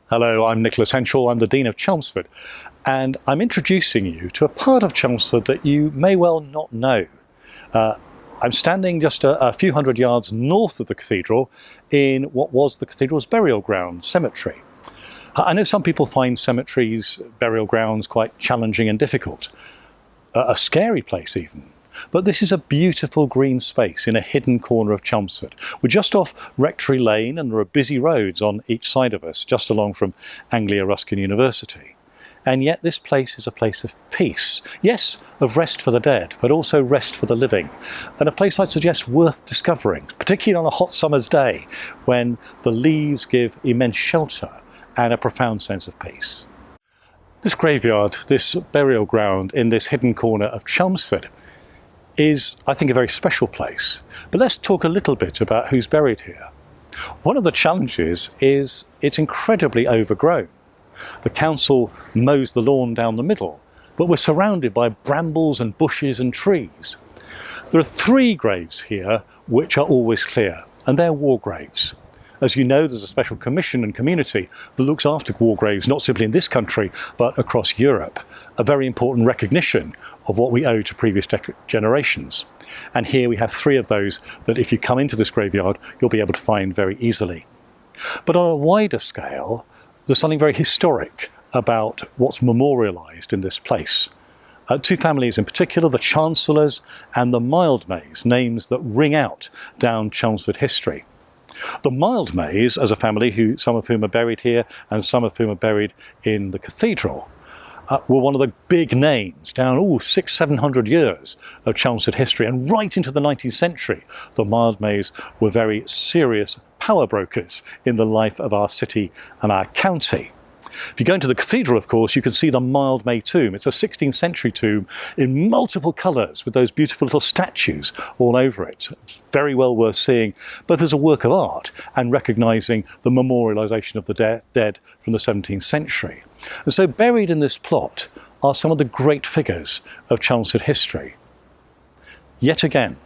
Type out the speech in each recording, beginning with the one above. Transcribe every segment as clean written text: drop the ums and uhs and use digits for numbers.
Hello, I'm Nicholas Henshall, I'm the Dean of Chelmsford, and I'm introducing you to a part of Chelmsford that you may well not know. I'm standing just a few hundred yards north of the cathedral in what was the cathedral's burial ground, cemetery. I know some people find cemeteries, burial grounds, quite challenging and difficult, a scary place even. But this is a beautiful green space in a hidden corner of Chelmsford. We're just off Rectory Lane and there are busy roads on each side of us, just along from Anglia Ruskin University. And yet this place is a place of peace. Yes, of rest for the dead, but also rest for the living. And a place I'd suggest worth discovering, particularly on a hot summer's day, when the leaves give immense shelter and a profound sense of peace. This graveyard, this burial ground in this hidden corner of Chelmsford, is, I think, a very special place. But let's talk a little bit about who's buried here. One of the challenges is it's incredibly overgrown. The council mows the lawn down the middle, but we're surrounded by brambles and bushes and trees. There are 3 graves here which are always clear, and they're war graves. As you know, there's a special commission and community that looks after war graves, not simply in this country, but across Europe. A very important recognition of what we owe to previous generations. And here we have 3 of those that if you come into this graveyard, you'll be able to find very easily. But on a wider scale, there's something very historic about what's memorialised in this place. 2 families in particular, the Chancellors and the Mildmays, names that ring out down Chelmsford history. The Mildmays, as a family, some of whom are buried here and some of whom are buried in the cathedral, were one of the big names down 600-700 years of Chelmsford history, and right into the 19th century the Mildmays were very serious power brokers in the life of our city and our county. If you go into the cathedral, of course, you can see the Mildmay tomb. It's a 16th century tomb in multiple colours with those beautiful little statues all over it. It's very well worth seeing, both as a work of art and recognising the memorialisation of the dead from the 17th century. And so buried in this plot are some of the great figures of Chelmsford history. Yet again,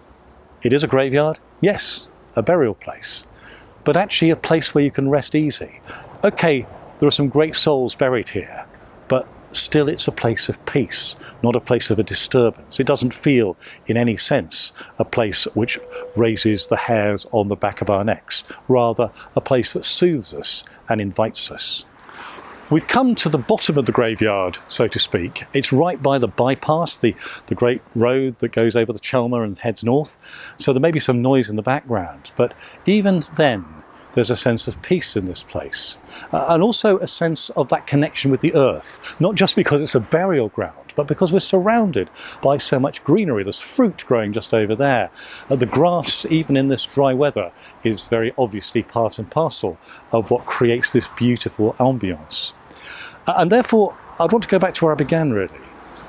it is a graveyard, yes, a burial place, but actually a place where you can rest easy. Okay, there are some great souls buried here, but still it's a place of peace, not a place of a disturbance. It doesn't feel, in any sense, a place which raises the hairs on the back of our necks, rather a place that soothes us and invites us. We've come to the bottom of the graveyard, so to speak. It's right by the bypass, the great road that goes over the Chelmer and heads north, so there may be some noise in the background, but even then, there's a sense of peace in this place, and also a sense of that connection with the earth, not just because it's a burial ground, but because we're surrounded by so much greenery. There's fruit growing just over there. The grass, even in this dry weather, is very obviously part and parcel of what creates this beautiful ambience. And therefore, I'd want to go back to where I began, really.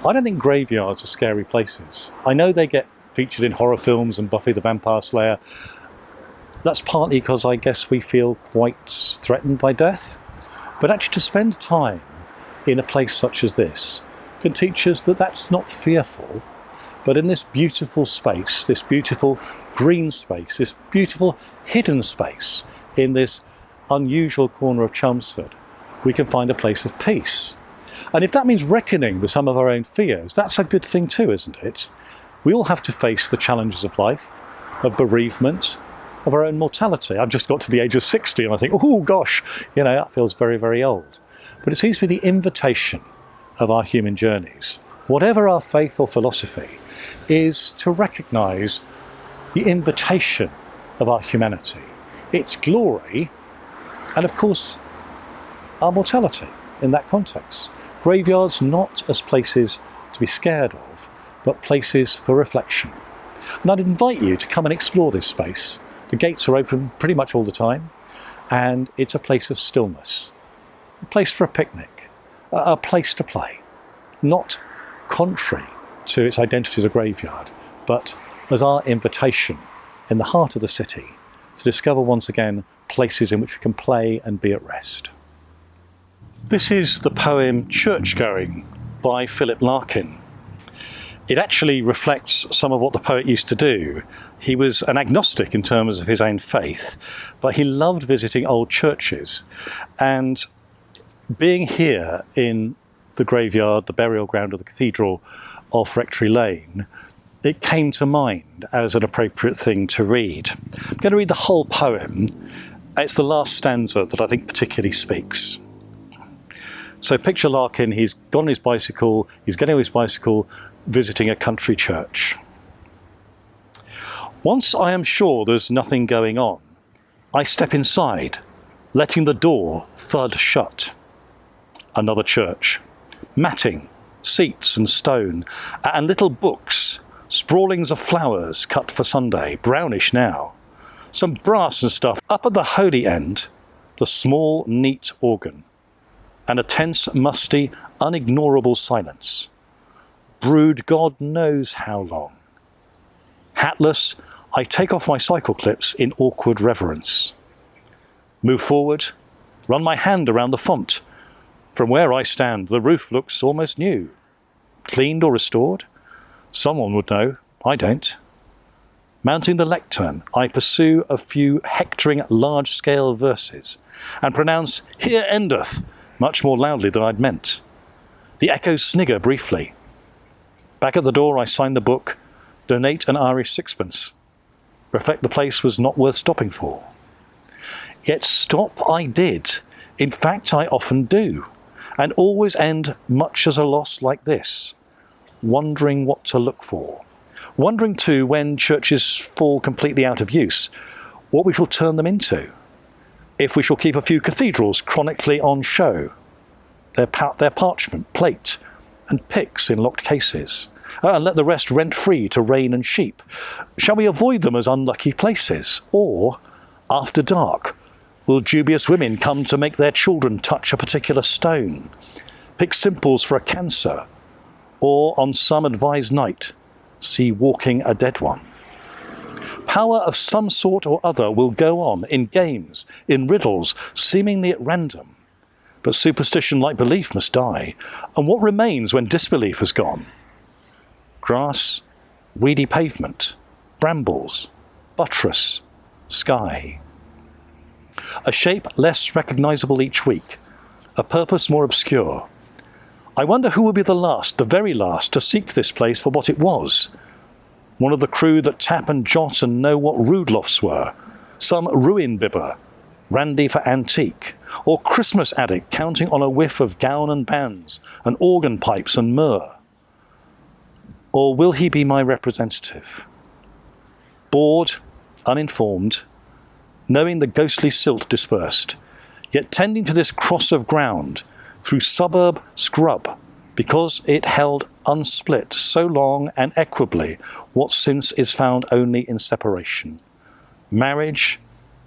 I don't think graveyards are scary places. I know they get featured in horror films and Buffy the Vampire Slayer. That's partly because I guess we feel quite threatened by death. But actually to spend time in a place such as this can teach us that that's not fearful, but in this beautiful space, this beautiful green space, this beautiful hidden space in this unusual corner of Chelmsford, we can find a place of peace. And if that means reckoning with some of our own fears, that's a good thing too, isn't it? We all have to face the challenges of life, of bereavement, of our own mortality. I've just got to the age of 60 and I think, oh gosh, that feels very, very old. But it seems to be the invitation of our human journeys, whatever our faith or philosophy, is to recognise the invitation of our humanity, its glory, and of course, our mortality in that context. Graveyards not as places to be scared of, but places for reflection. And I'd invite you to come and explore this space. The gates are open pretty much all the time, and it's a place of stillness, a place for a picnic, a place to play, not contrary to its identity as a graveyard, but as our invitation in the heart of the city to discover once again places in which we can play and be at rest. This is the poem Church-Going by Philip Larkin. It actually reflects some of what the poet used to do. He was an agnostic in terms of his own faith, but he loved visiting old churches. And being here in the graveyard, the burial ground of the Cathedral of Rectory Lane, it came to mind as an appropriate thing to read. I'm going to read the whole poem. It's the last stanza that I think particularly speaks. So picture Larkin, he's got on his bicycle, he's getting on his bicycle, visiting a country church. Once I am sure there's nothing going on, I step inside, letting the door thud shut. Another church. Matting, seats and stone, and little books, sprawlings of flowers cut for Sunday, brownish now. Some brass and stuff. Up at the holy end, the small, neat organ, and a tense, musty, unignorable silence. Brewed God knows how long. Hatless, I take off my cycle clips in awkward reverence. Move forward, run my hand around the font. From where I stand, the roof looks almost new. Cleaned or restored? Someone would know, I don't. Mounting the lectern, I pursue a few hectoring large-scale verses and pronounce, "Here endeth," much more loudly than I'd meant. The echoes snigger briefly. Back at the door, I sign the book, donate an Irish sixpence. Reflect the place was not worth stopping for. Yet stop I did. In fact, I often do, and always end much as a loss like this, wondering what to look for. Wondering too, when churches fall completely out of use, what we shall turn them into. If we shall keep a few cathedrals chronically on show, their parchment, plate and pyx in locked cases, and let the rest rent free to rain and sheep. Shall we avoid them as unlucky places? Or, after dark, will dubious women come to make their children touch a particular stone, pick simples for a cancer, or on some advised night, see walking a dead one? Power of some sort or other will go on in games, in riddles, seemingly at random. But superstition like belief must die. And what remains when disbelief has gone? Grass, weedy pavement, brambles, buttress, sky. A shape less recognisable each week, a purpose more obscure. I wonder who will be the last, the very last, to seek this place for what it was. One of the crew that tap and jot and know what rude lofts were. Some ruin bibber, randy for antique, or Christmas addict counting on a whiff of gown and bands, and organ pipes and myrrh. Or will he be my representative? Bored, uninformed, knowing the ghostly silt dispersed, yet tending to this cross of ground through suburb scrub, because it held unsplit so long and equably what since is found only in separation. Marriage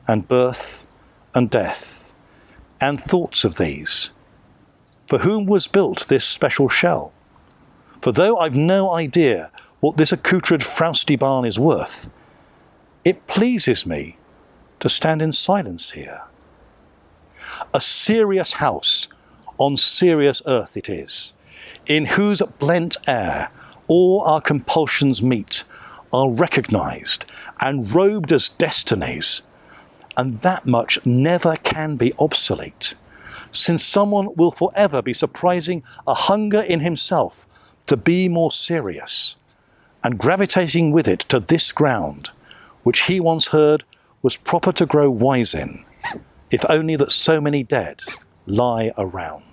and birth and death, and thoughts of these. For whom was built this special shell? For though I've no idea what this accoutred frowsty barn is worth, it pleases me to stand in silence here. A serious house on serious earth it is, in whose blent air all our compulsions meet, are recognised and robed as destinies, and that much never can be obsolete, since someone will forever be surprising a hunger in himself to be more serious, and gravitating with it to this ground, which he once heard was proper to grow wise in, if only that so many dead lie around.